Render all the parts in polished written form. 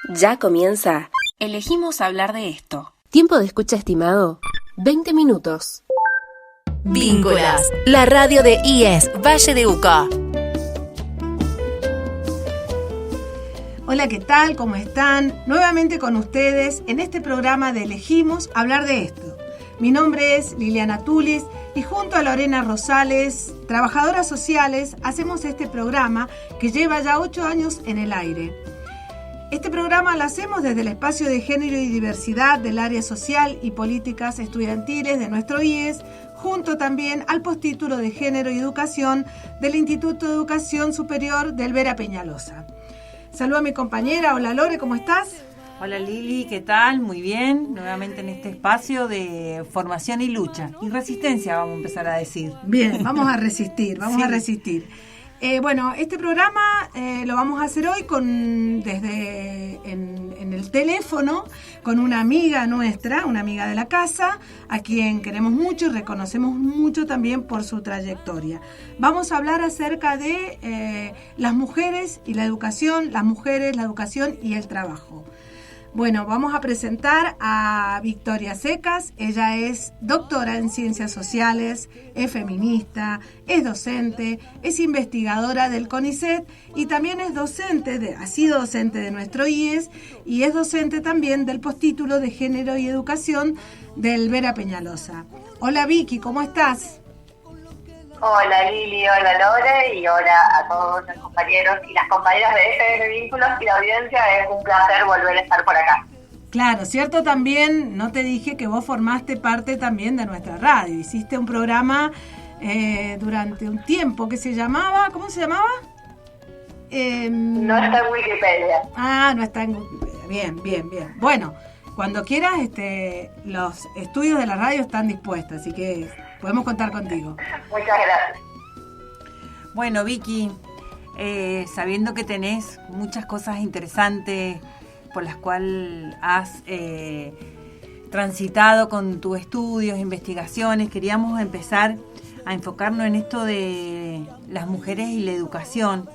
Ya comienza. Elegimos hablar de esto. Tiempo de escucha estimado, 20 minutos. Vínculas, la radio de IES Valle de Uco. Hola, ¿qué tal? ¿Cómo están? Nuevamente con ustedes en este programa de Elegimos hablar de esto. Mi nombre es Liliana Tulis y junto a Lorena Rosales, trabajadoras sociales, hacemos este programa que lleva ya 8 años en el aire. Este programa lo hacemos desde el espacio de género y diversidad del área social y políticas estudiantiles de nuestro IES, junto también al postítulo de Género y Educación del Instituto de Educación Superior del Vera Peñalosa. Saludo a mi compañera. Hola Lore, ¿cómo estás? Hola Lili, ¿qué tal? Muy bien, nuevamente en este espacio de formación y lucha. Y resistencia, vamos a empezar a decir. Bien, vamos a resistir, a resistir. Bueno, este programa lo vamos a hacer hoy en el teléfono con una amiga nuestra, una amiga de la casa, a quien queremos mucho y reconocemos mucho también por su trayectoria. Vamos a hablar acerca de las mujeres y la educación, las mujeres, la educación y el trabajo. Bueno, vamos a presentar a Victoria Secas. Ella es doctora en Ciencias Sociales, es feminista, es docente, es investigadora del CONICET y también es docente, ha sido docente de nuestro IES y es docente también del postítulo de Género y Educación del Vera Peñalosa. Hola Vicky, ¿cómo estás? Hola Lili, hola Lore y hola a todos los compañeros y las compañeras de FM Vínculos y la audiencia. Es un placer volver a estar por acá. Claro, cierto también, no te dije que vos formaste parte también de nuestra radio. Hiciste un programa durante un tiempo que se llamaba, ¿cómo se llamaba? No está en Wikipedia. Ah, no está en Wikipedia. Bien. Bueno, cuando quieras, los estudios de la radio están dispuestos, así que podemos contar contigo. Muchas gracias. Bueno, Vicky, sabiendo que tenés muchas cosas interesantes por las cuales has transitado con tus estudios, investigaciones, queríamos empezar a enfocarnos en esto de las mujeres y la educación.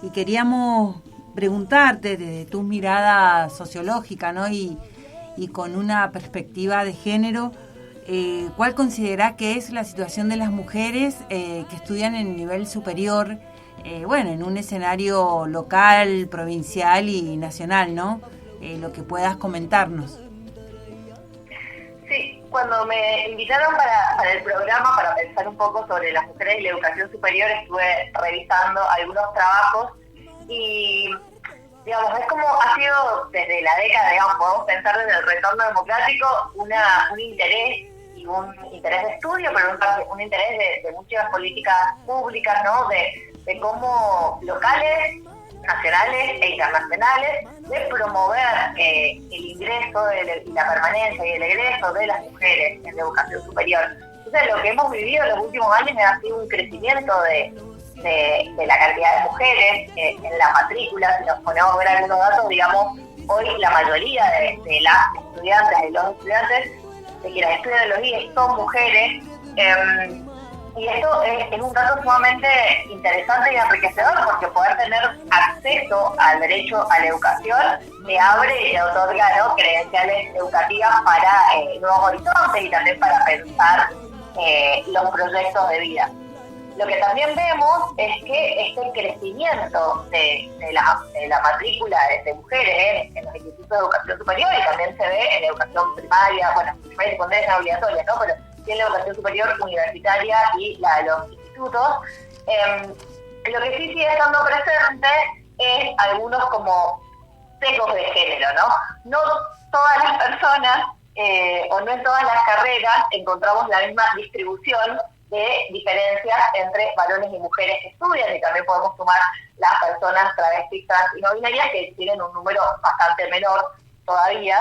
Y queríamos preguntarte desde tu mirada sociológica, ¿no? Y con una perspectiva de género, ¿cuál considerás que es la situación de las mujeres que estudian en nivel superior, en un escenario local, provincial y nacional, ¿no? Lo que puedas comentarnos. Sí, cuando me invitaron para el programa para pensar un poco sobre las mujeres y la educación superior, estuve revisando algunos trabajos y, digamos, es como ha sido desde la década, digamos, podemos pensar desde el retorno democrático, un interés y un interés de estudio, pero un interés de muchas políticas públicas, ¿no? De cómo locales, nacionales e internacionales, de promover el ingreso y la permanencia y el egreso de las mujeres en la educación superior. Entonces, lo que hemos vivido en los últimos años ha sido un crecimiento de la cantidad de mujeres en la matrícula. Si nos ponemos a ver algunos datos, digamos, hoy la mayoría de las estudiantes y los estudiantes de quienes estudian los IES son mujeres, y esto es un dato sumamente interesante y enriquecedor, porque poder tener acceso al derecho a la educación le abre y le otorga, ¿no?, credenciales educativas para nuevos horizontes y también para pensar los proyectos de vida. Lo que también vemos es que este crecimiento de la matrícula de mujeres en los institutos de educación superior, y también se ve en la educación primaria, primaria y secundaria es obligatoria, ¿no?, pero sí en la educación superior universitaria y la de los institutos, lo que sí sigue estando presente es algunos como sesgos de género, ¿no? No todas las personas o no en todas las carreras encontramos la misma distribución de diferencias entre varones y mujeres que estudian, y también podemos sumar las personas travestis, trans y no binarias, que tienen un número bastante menor todavía,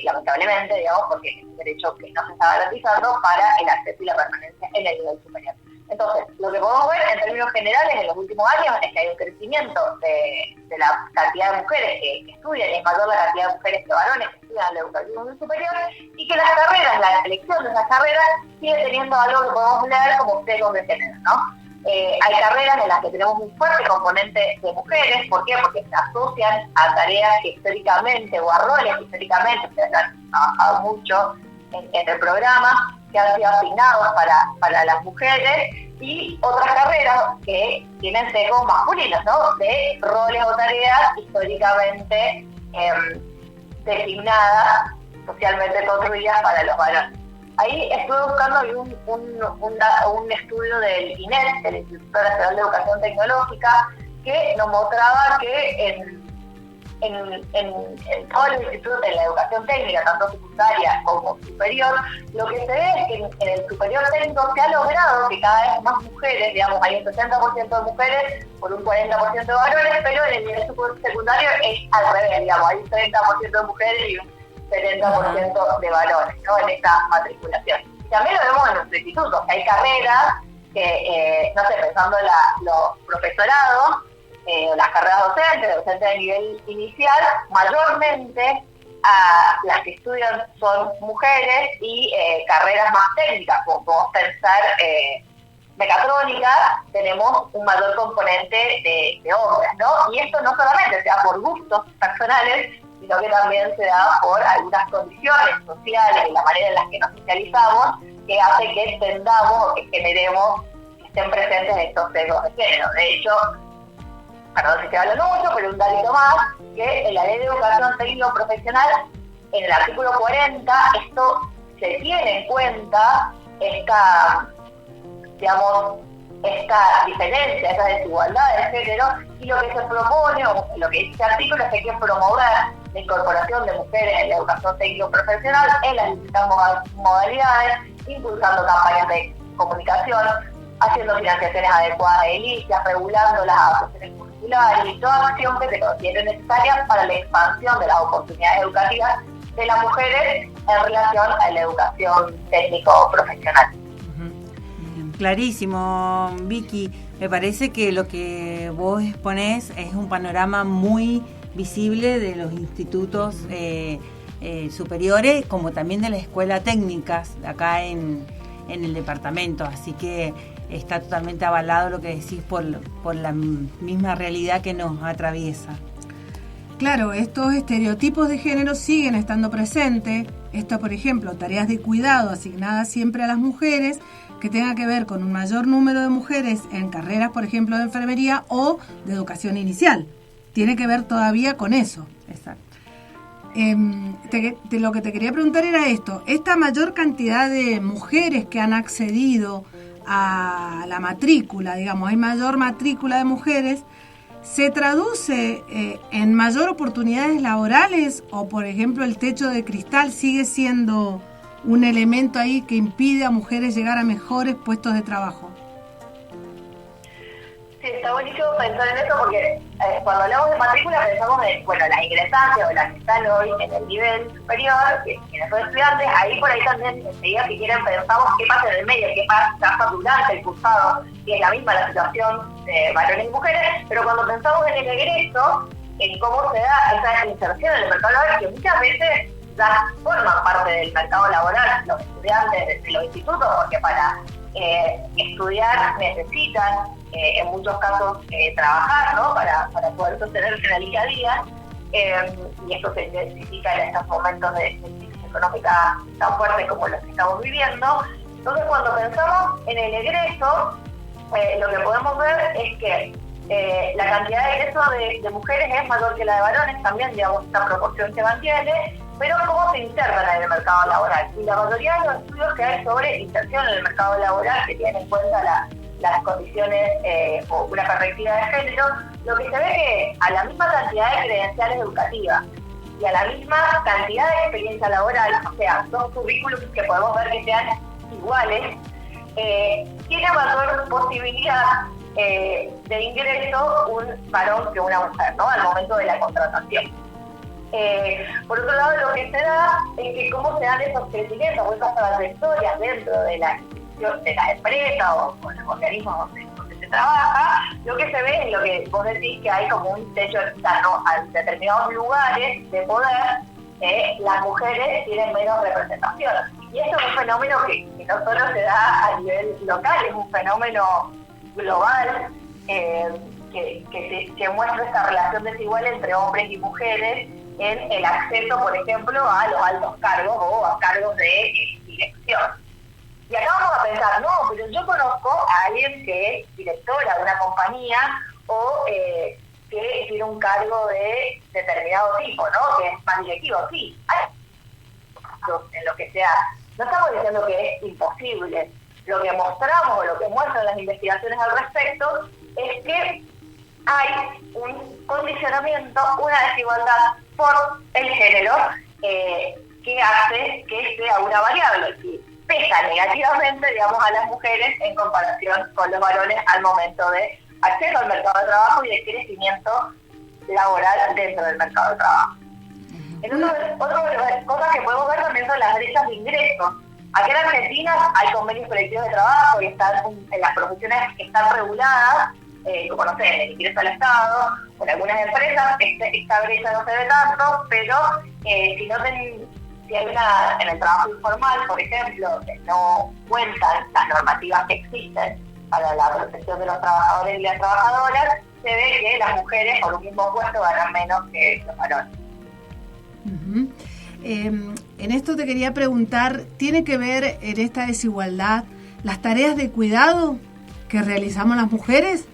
lamentablemente, digamos, porque es un derecho que no se está garantizando para el acceso y la permanencia en el nivel superior. Entonces, lo que podemos ver en términos generales en los últimos años es que hay un crecimiento de la cantidad de mujeres que estudian, y es mayor la cantidad de mujeres que varones que estudian la educación superior, y que las carreras, la elección de esas carreras sigue teniendo algo que podemos leer como sesgos de género, ¿no? Hay carreras en las que tenemos un fuerte componente de mujeres. ¿Por qué? Porque se asocian a tareas que históricamente, o a roles que históricamente se han trabajado mucho en el programa, que han sido asignados para las mujeres, y otras carreras que tienen sesgos masculinos, ¿no? De roles o tareas históricamente designadas, socialmente construidas para los varones. Ahí estuve buscando un estudio del INET, del Instituto Nacional de Educación Tecnológica, que nos mostraba que en todos los institutos de la educación técnica, tanto secundaria como superior, lo que se ve es que en el superior técnico se ha logrado que cada vez más mujeres, digamos, hay un 60% de mujeres por un 40% de varones, pero en el nivel secundario es al revés, digamos, hay un 30% de mujeres y un 70% de varones, ¿no? En esta matriculación. Y también lo vemos en los institutos, que hay carreras que, no sé, pensando en los profesorados, las carreras docentes de nivel inicial, mayormente las que estudian son mujeres, y carreras más técnicas, como podemos pensar mecatrónica, tenemos un mayor componente de hombres, ¿no? Y esto no solamente se da por gustos personales, sino que también se da por algunas condiciones sociales y la manera en la que nos socializamos, que hace que tendamos o que generemos, que estén presentes estos sesgos de género. De hecho, perdón si estoy hablando mucho, pero un datito más, que en la Ley de Educación Técnico Profesional, en el artículo 40, esto se tiene en cuenta esta diferencia, esta desigualdad de género, y lo que se propone, o lo que dice este artículo, es que hay que promover la incorporación de mujeres en la educación técnico profesional en las distintas modalidades, impulsando campañas de comunicación, haciendo financiaciones adecuadas de edilicias, regulando las adaptaciones curriculares y toda acción que se considere necesaria para la expansión de las oportunidades educativas de las mujeres en relación a la educación técnico-profesional. Clarísimo, Vicky. Me parece que lo que vos exponés es un panorama muy visible de los institutos superiores, como también de las escuelas técnicas acá en el departamento. Así que está totalmente avalado lo que decís por la misma realidad que nos atraviesa. Claro, estos estereotipos de género siguen estando presentes. Esto, por ejemplo, tareas de cuidado asignadas siempre a las mujeres, que tenga que ver con un mayor número de mujeres en carreras, por ejemplo, de enfermería o de educación inicial. Tiene que ver todavía con eso. Exacto. Lo que te quería preguntar era esto. Esta mayor cantidad de mujeres que han accedido a la matrícula, digamos, hay mayor matrícula de mujeres, ¿se traduce en mayor oportunidades laborales, o, por ejemplo, el techo de cristal sigue siendo un elemento ahí que impide a mujeres llegar a mejores puestos de trabajo? Sí, está buenísimo pensar en eso, porque cuando hablamos de matrícula pensamos en, las ingresantes o las que están hoy en el nivel superior, quienes son estudiantes. Ahí por ahí también enseguida, si quieren, pensamos qué pasa en el medio, qué pasa durante el cursado, y es la misma la situación de varones y mujeres. Pero cuando pensamos en el egreso, en cómo se da esa inserción en el mercado laboral, que muchas veces ya forman parte del mercado laboral, los estudiantes de los institutos, porque para estudiar necesitan en muchos casos trabajar, ¿no? Para poder sostenerse en el día a día, y esto se necesita en estos momentos de crisis económica tan fuerte como los que estamos viviendo. Entonces, cuando pensamos en el egreso, lo que podemos ver es que la cantidad de egreso de mujeres es mayor que la de varones, también, digamos, esta proporción se mantiene, pero cómo se insertan en el mercado laboral. Y la mayoría de los estudios que hay sobre inserción en el mercado laboral, que tienen en cuenta las condiciones o una perspectiva de género, lo que se ve que a la misma cantidad de credenciales educativas y a la misma cantidad de experiencia laboral, o sea, dos currículos que podemos ver que sean iguales, tiene mayor posibilidad de ingreso un varón que una mujer, ¿no? Al momento de la contratación. Por otro lado, lo que se da es que cómo se dan esos crecimientos o esas trayectorias dentro de la empresa o los organismos donde se trabaja. Lo que se ve es lo que vos decís, que hay como un techo externo a determinados lugares de poder. Las mujeres tienen menos representación, y esto es un fenómeno que no solo se da a nivel local, es un fenómeno global que muestra esta relación desigual entre hombres y mujeres en el acceso, por ejemplo, a los altos cargos o a cargos de dirección. Y acá vamos a pensar, no, pero yo conozco a alguien que es directora de una compañía o que tiene un cargo de determinado tipo, ¿no? Que es más directivo. Sí, hay en lo que sea. No estamos diciendo que es imposible. Lo que mostramos o lo que muestran las investigaciones al respecto es que hay un condicionamiento, una desigualdad por el género que hace que sea una variable que pesa negativamente, digamos, a las mujeres en comparación con los varones al momento de acceso al mercado de trabajo y de crecimiento laboral dentro del mercado de trabajo. Entonces, otra de las cosas que podemos ver también son las brechas de ingresos. Aquí en Argentina hay convenios colectivos de trabajo y están en las profesiones que están reguladas, como no sé, en el ingreso al Estado, o en algunas empresas, esta brecha no se ve tanto, pero si hay en el trabajo informal, por ejemplo, que no cuentan las normativas que existen para la protección de los trabajadores y las trabajadoras, se ve que las mujeres por un mismo puesto ganan menos que los varones. Uh-huh. En esto te quería preguntar, ¿tiene que ver en esta desigualdad las tareas de cuidado que realizamos las mujeres?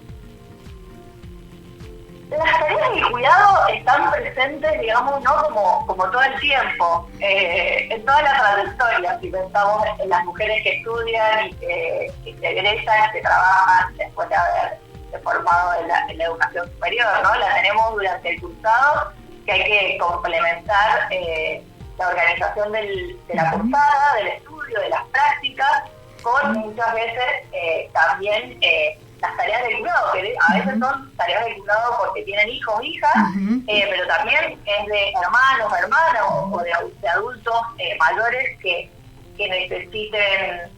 Las tareas de cuidado están presentes, digamos, no como todo el tiempo, en toda la trayectoria. Si pensamos en las mujeres que estudian y que se egresan, que trabajan después de haberse formado en la educación superior, ¿no? La tenemos durante el cursado, que hay que complementar la organización de la cursada, del estudio, de las prácticas, con muchas veces también las tareas de cuidado, que a veces son tareas de cuidado porque tienen hijos o hijas, pero también es de hermanos, hermanas o de adultos mayores que necesiten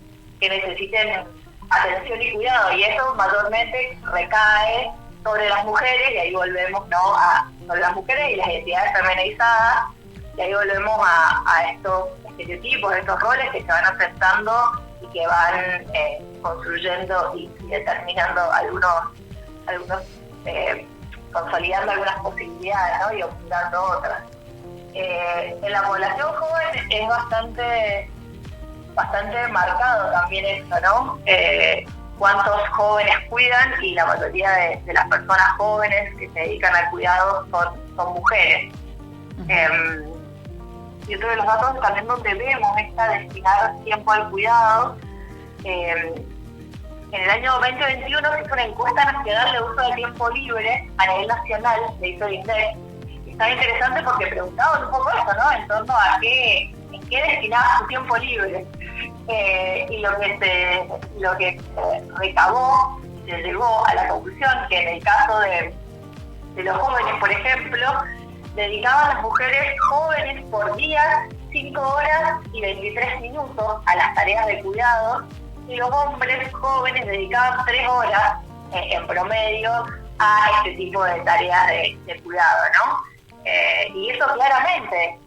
atención y cuidado, y eso mayormente recae sobre las mujeres, y ahí volvemos, ¿no?, sobre las mujeres y las identidades feminizadas, y ahí volvemos a estos estereotipos, estos roles que se van aceptando y que van construyendo y determinando consolidando algunas posibilidades, ¿no?, y ocultando otras. En la población joven es bastante marcado también esto, ¿no? Cuántos jóvenes cuidan, y la mayoría de las personas jóvenes que se dedican al cuidado son mujeres. Y otro de los datos también donde vemos destinar tiempo al cuidado, en el año 2021 se hizo una encuesta nacional de uso del tiempo libre a nivel nacional, se hizo el INDEC. Está interesante porque preguntaban un poco eso, ¿no?, en torno a en qué destinaba su tiempo libre. Y lo que recabó, se llegó a la conclusión que en el caso de los jóvenes, por ejemplo, dedicaban las mujeres jóvenes por día 5 horas y 23 minutos a las tareas de cuidado, y los hombres jóvenes dedicaban 3 horas en promedio a este tipo de tareas de cuidado, ¿no? Y eso claramente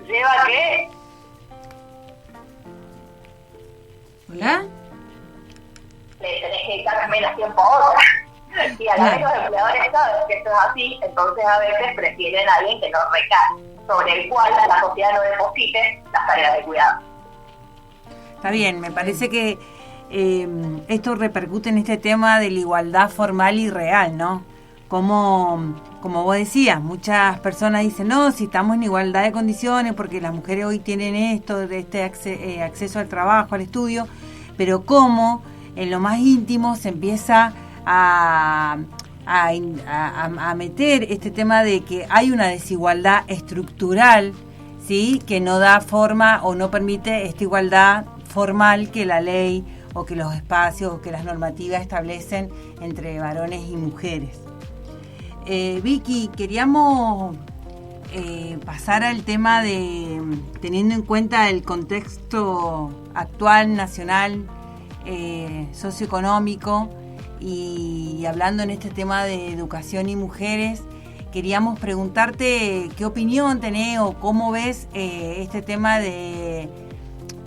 lleva a que... ¿Hola? Le tenés que dedicar menos tiempo a otras. Y a la vez los empleadores saben que esto es así, entonces a veces prefieren a alguien que no recae, sobre el cual la sociedad no deposite las tareas de cuidado. Está bien, me parece que esto repercute en este tema de la igualdad formal y real, ¿no? Como vos decías, muchas personas dicen, no, si estamos en igualdad de condiciones, porque las mujeres hoy tienen esto, de este acceso al trabajo, al estudio, pero cómo en lo más íntimo se empieza a meter este tema de que hay una desigualdad estructural, ¿sí?, que no da forma o no permite esta igualdad formal que la ley o que los espacios o que las normativas establecen entre varones y mujeres. Vicky, queríamos pasar al tema de, teniendo en cuenta el contexto actual, nacional, socioeconómico, y hablando en este tema de educación y mujeres, queríamos preguntarte qué opinión tenés o cómo ves este tema de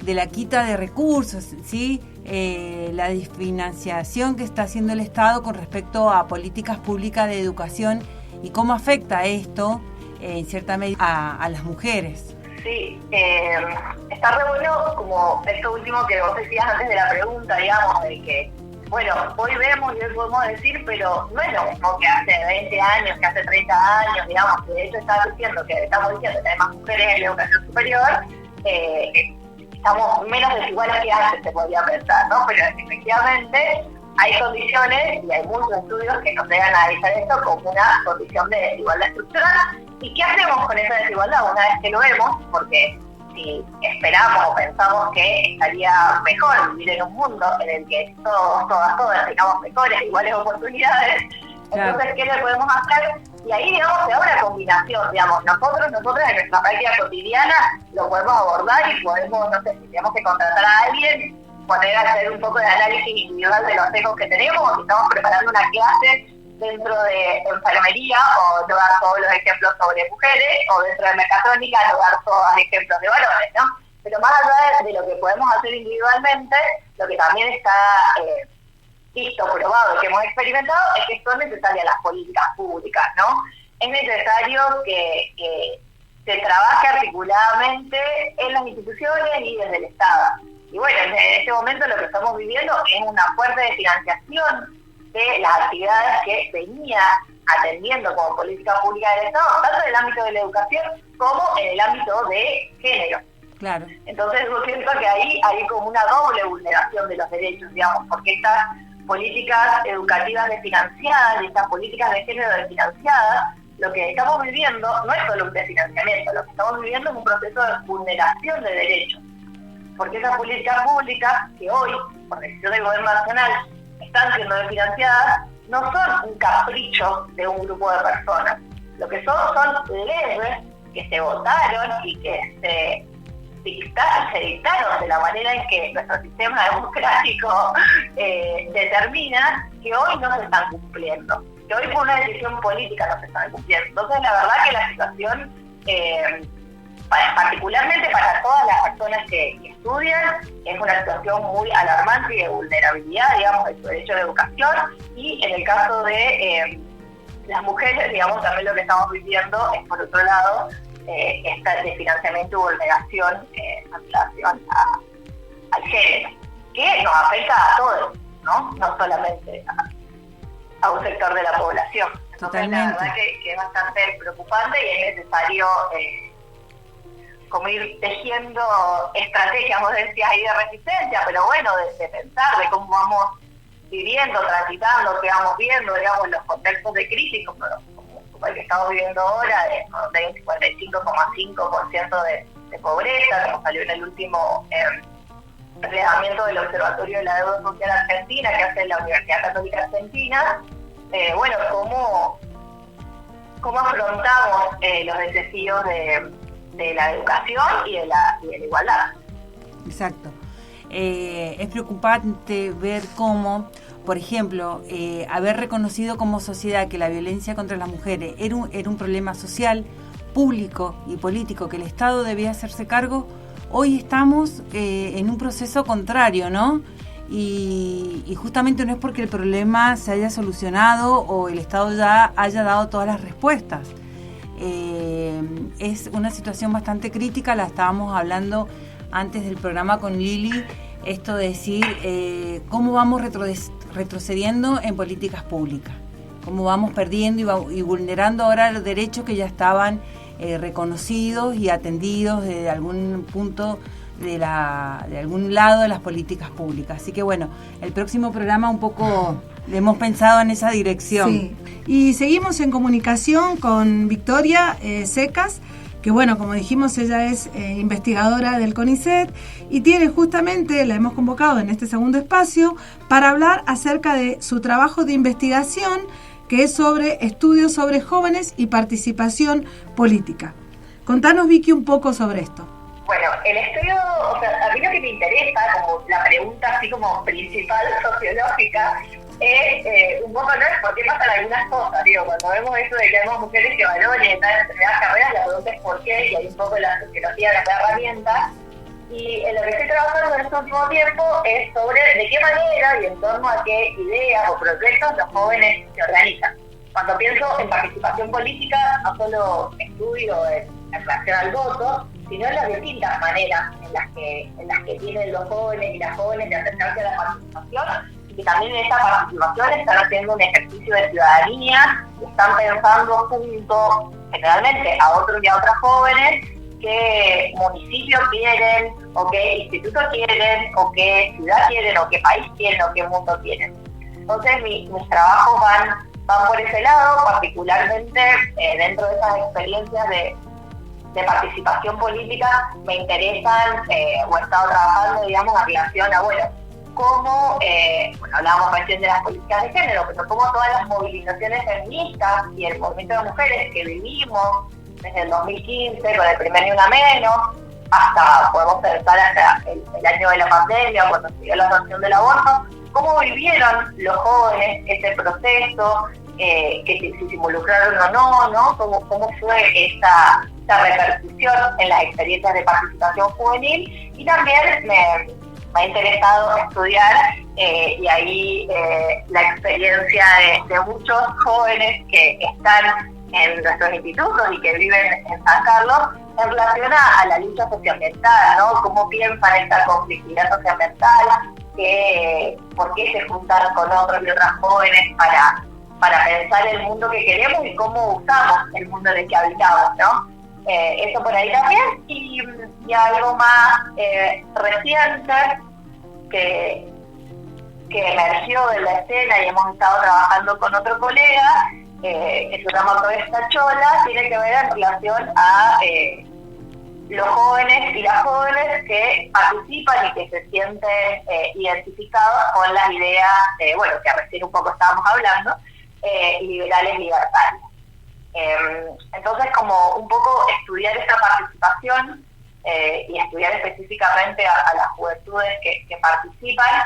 la quita de recursos, ¿sí? la desfinanciación que está haciendo el Estado con respecto a políticas públicas de educación y cómo afecta esto en cierta medida a las mujeres. Sí, está re bueno como esto último que vos decías antes de la pregunta, digamos, de que, bueno, hoy vemos y hoy podemos decir, pero no es lo mismo que hace 20 años, que hace 30 años, digamos, que de hecho estamos diciendo que hay más mujeres en la educación superior, estamos menos desiguales que antes, se podría pensar, ¿no? Pero efectivamente hay condiciones y hay muchos estudios que nos llegan a analizar esto como una condición de desigualdad estructural. ¿Y qué hacemos con esa desigualdad una vez que lo vemos? Porque si esperamos o pensamos que estaría mejor vivir en un mundo en el que todas tengamos mejores, iguales oportunidades, claro. Entonces, ¿qué le podemos hacer? Y ahí, digamos, se abre una combinación, digamos, nosotros en nuestra práctica cotidiana lo podemos abordar y podemos, no sé, si tenemos que contratar a alguien, poner a hacer un poco de análisis individual de los sesgos que tenemos, o si estamos preparando una clase dentro de enfermería, o no dar todos los ejemplos sobre mujeres, o dentro de mecatrónica, no dar todos los ejemplos de varones, ¿no? Pero más allá de lo que podemos hacer individualmente, lo que también está visto, probado y que hemos experimentado es que son necesarias las políticas públicas, ¿no? Es necesario que se trabaje articuladamente en las instituciones y desde el Estado. Y bueno, en este momento lo que estamos viviendo es una fuerte desfinanciación de las actividades que venía atendiendo como política pública del Estado, tanto en el ámbito de la educación como en el ámbito de género. Claro. Entonces yo siento que ahí hay como una doble vulneración de los derechos, digamos, porque estas políticas educativas desfinanciadas y estas políticas de género desfinanciadas, lo que estamos viviendo no es solo un desfinanciamiento, lo que estamos viviendo es un proceso de vulneración de derechos. Porque esas políticas públicas que hoy, por decisión del gobierno nacional, están siendo desfinanciadas, no son un capricho de un grupo de personas. Lo que son leyes que se votaron y que se dictaron de la manera en que nuestro sistema democrático determina, que hoy no se están cumpliendo. Que hoy por una decisión política no se están cumpliendo. Entonces la verdad que la situación, particularmente para todas las personas que estudian, es una situación muy alarmante y de vulnerabilidad, digamos, de su derecho de educación, y en el caso de las mujeres, digamos, también lo que estamos viviendo es, por otro lado, esta de financiamiento y vulneración en relación al género, que nos afecta a todos, no solamente a un sector de la población. Entonces, totalmente. La verdad que es bastante preocupante y es necesario como ir tejiendo estrategias, vos decías ahí, de resistencia, pero bueno, de pensar de cómo vamos viviendo, transitando, qué vamos viendo, digamos, en los contextos de crisis, como el que estamos viviendo ahora, donde hay un 55,5% de pobreza, como salió en el último relevamiento del Observatorio de la Deuda Social Argentina, que hace la Universidad Católica Argentina. Bueno, cómo afrontamos los desafíos de la educación y de la igualdad. Exacto. Es preocupante ver cómo, por ejemplo, haber reconocido como sociedad que la violencia contra las mujeres era un problema social, público y político que el Estado debía hacerse cargo. Hoy estamos en un proceso contrario, ¿no? Y justamente no es porque el problema se haya solucionado o el Estado ya haya dado todas las respuestas. Es una situación bastante crítica, la estábamos hablando antes del programa con Lili, esto de decir cómo vamos retrocediendo en políticas públicas, cómo vamos perdiendo y vulnerando ahora los derechos que ya estaban reconocidos y atendidos desde algún punto de algún lado de las políticas públicas. Así que bueno, el próximo programa un poco hemos pensado en esa dirección. Sí. Y seguimos en comunicación con Victoria Secas, que bueno, como dijimos, ella es investigadora del CONICET y tiene justamente, la hemos convocado en este segundo espacio para hablar acerca de su trabajo de investigación, que es sobre estudios sobre jóvenes y participación política. Contanos, Vicky, un poco sobre esto. Bueno, el estudio, o sea, a mí lo que me interesa, como la pregunta así como principal sociológica, es un poco, ¿no?, es por qué pasan algunas cosas. Digo, cuando vemos eso de que hay mujeres que valoran y están en determinadas carreras, la pregunta es por qué, y hay un poco la sociología de las herramientas. Y en lo que estoy trabajando en este último tiempo es sobre de qué manera y en torno a qué ideas o proyectos los jóvenes se organizan. Cuando pienso en participación política, no solo estudio en relación al voto, sino en las distintas maneras en las que tienen los jóvenes y las jóvenes de acercarse a la participación, y también en esta participación están haciendo un ejercicio de ciudadanía, están pensando junto, generalmente, a otros y a otras jóvenes, qué municipio quieren, o qué instituto quieren, o qué ciudad quieren, o qué país quieren, o qué mundo quieren. Entonces mis trabajos van por ese lado, particularmente dentro de esas experiencias de participación política me interesan, o he estado trabajando, digamos, en relación a, cómo, hablábamos recién de las políticas de género, pero cómo todas las movilizaciones feministas y el movimiento de mujeres que vivimos desde el 2015, con el primer Ni Una Menos, hasta, podemos pensar hasta el año de la pandemia, cuando se dio la sanción del aborto, cómo vivieron los jóvenes ese proceso, que si se involucraron o no, cómo fue esta repercusión en las experiencias de participación juvenil. Y también me ha interesado estudiar, y ahí la experiencia de muchos jóvenes que están en nuestros institutos y que viven en San Carlos en relación a la lucha socioambiental, ¿no? Cómo piensan esta conflictividad socioambiental, por qué se juntan con otros y otras jóvenes para pensar el mundo que queremos y cómo usamos el mundo en el que habitamos, ¿no? Eso por ahí también, y algo más reciente que emergió de la escena y hemos estado trabajando con otro colega, que se llama Esta Chola, tiene que ver en relación a los jóvenes y las jóvenes que participan y que se sienten identificados con las ideas, que recién un poco estábamos hablando, liberales libertarias. Entonces, como un poco estudiar esta participación y estudiar específicamente a las juventudes que participan,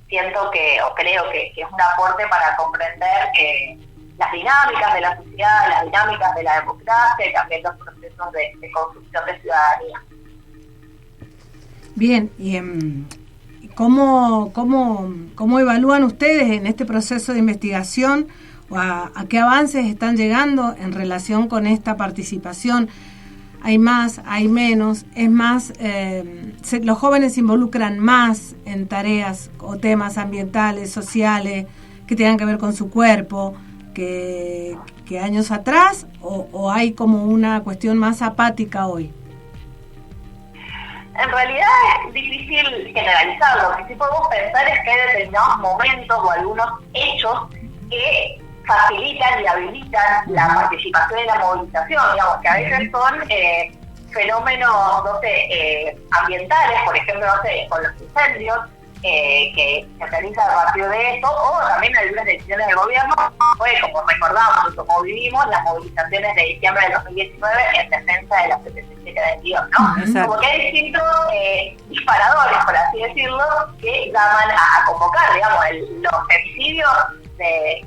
siento o creo que es un aporte para comprender las dinámicas de la sociedad, las dinámicas de la democracia y también los procesos de construcción de ciudadanía. Bien, y ¿cómo evalúan ustedes en este proceso de investigación o a qué avances están llegando en relación con esta participación? ¿Hay más, hay menos? Es más, los jóvenes se involucran más en tareas o temas ambientales, sociales, que tengan que ver con su cuerpo, que años atrás, o hay como una cuestión más apática hoy? En realidad es difícil generalizarlo. Lo que sí podemos pensar es que hay determinados momentos o algunos hechos que facilitan y habilitan la participación y la movilización, digamos, que a veces son fenómenos, ambientales, por ejemplo, con los incendios, que se realizan a partir de esto, o también algunas decisiones del gobierno, como recordamos y como vivimos, las movilizaciones de diciembre del 2019 en defensa de la 7722, ¿no? Exacto. Como que hay distintos disparadores, por así decirlo, que llaman a convocar, digamos, los femicidios que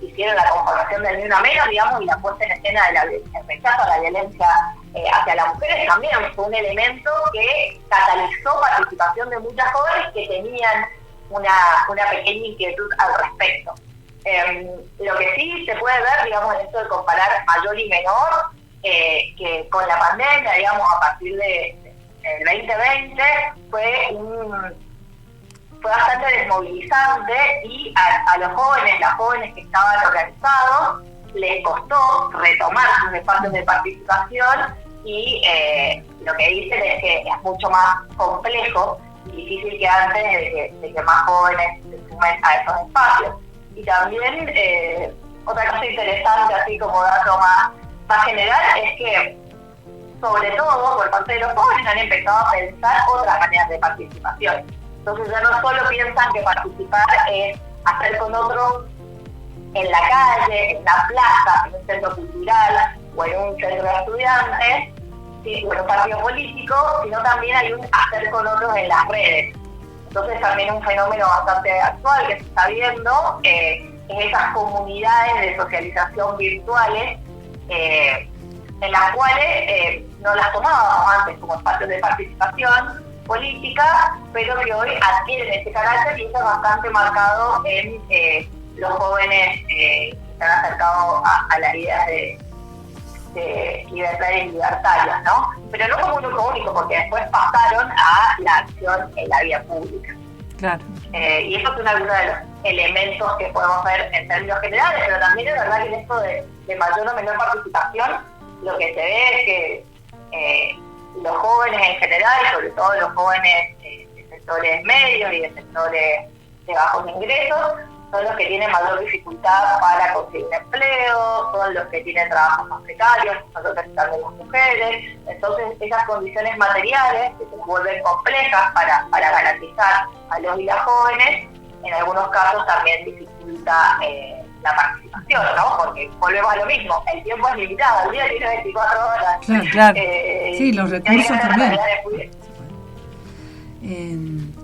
hicieron la conformación del Ni Una Menos, digamos, y la puesta en escena del rechazo a la violencia hacia las mujeres también fue un elemento que catalizó participación de muchas jóvenes que tenían una pequeña inquietud al respecto. Lo que sí se puede ver, digamos, en esto de comparar mayor y menor, que con la pandemia, digamos, a partir del 2020, fue bastante desmovilizante y a los jóvenes, las jóvenes que estaban organizados, les costó retomar sus espacios de participación y lo que dicen es que es mucho más complejo y difícil que antes de que más jóvenes se sumen a esos espacios. Y también otra cosa interesante, así como dato más general, es que sobre todo por parte de los jóvenes han empezado a pensar otras maneras de participación. Entonces ya no solo piensan que participar es hacer con otros en la calle, en la plaza, en un centro cultural o en un centro de estudiantes, ¿sí? O en un partido político, sino también hay un hacer con otros en las redes. Entonces también un fenómeno bastante actual que se está viendo es esas comunidades de socialización virtuales en las cuales no las tomábamos antes como espacios de participación política, pero que hoy adquieren ese carácter y está bastante marcado en los jóvenes que están acercados a las ideas de libertarias y libertarias, ¿no? Pero no como un grupo único, porque después pasaron a la acción en la vía pública. Claro. Y esos son algunos de los elementos que podemos ver en términos generales, pero también es verdad que en esto de mayor o menor participación, lo que se ve es que los jóvenes en general, sobre todo los jóvenes de sectores medios y de sectores de bajos ingresos, son los que tienen mayor dificultad para conseguir empleo, son los que tienen trabajos más precarios, nosotros también las mujeres. Entonces, esas condiciones materiales que se vuelven complejas para garantizar a los y las jóvenes, en algunos casos también dificulta la participación, ¿no? Porque volvemos a lo mismo, el tiempo es limitado, el día tiene 24 horas. Claro. Sí, los recursos también.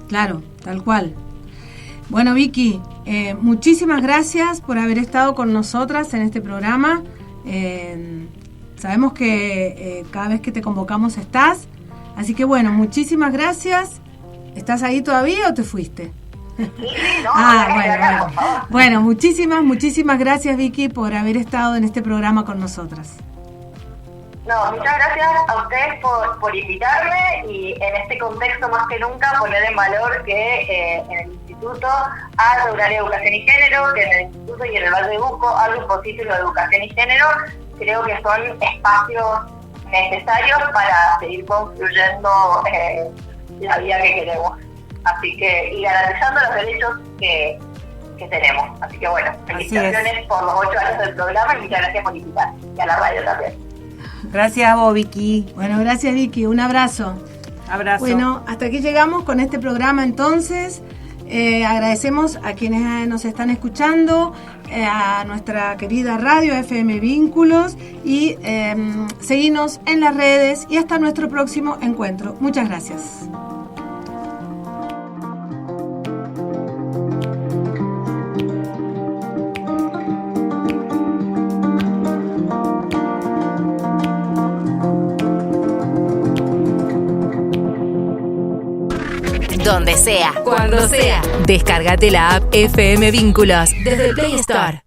Claro, tal cual. Bueno, Vicky, muchísimas gracias por haber estado con nosotras en este programa. Sabemos que cada vez que te convocamos estás. Así que bueno, muchísimas gracias. ¿Estás ahí todavía o te fuiste? Sí, no, bueno, muchísimas gracias, Vicky, por haber estado en este programa con nosotras. No, muchas gracias a ustedes por invitarme y en este contexto más que nunca poner en valor que en el Instituto hay un área de educación y género, que en el Instituto y en el Valle de Uco hay un capítulo de educación y género. Creo que son espacios necesarios para seguir construyendo la vida que queremos. Así que, y garantizando los derechos que tenemos. Así que bueno, felicitaciones por los 8 años del programa y muchas gracias por invitar. Y a la radio también. Gracias a vos, Vicky. Bueno, gracias, Vicky. Un abrazo. Abrazo. Bueno, hasta aquí llegamos con este programa entonces. Agradecemos a quienes nos están escuchando, a nuestra querida radio FM Vínculos y seguinos en las redes y hasta nuestro próximo encuentro. Muchas gracias. Donde sea, cuando sea. Descárgate la app FM Vínculos desde el Play Store.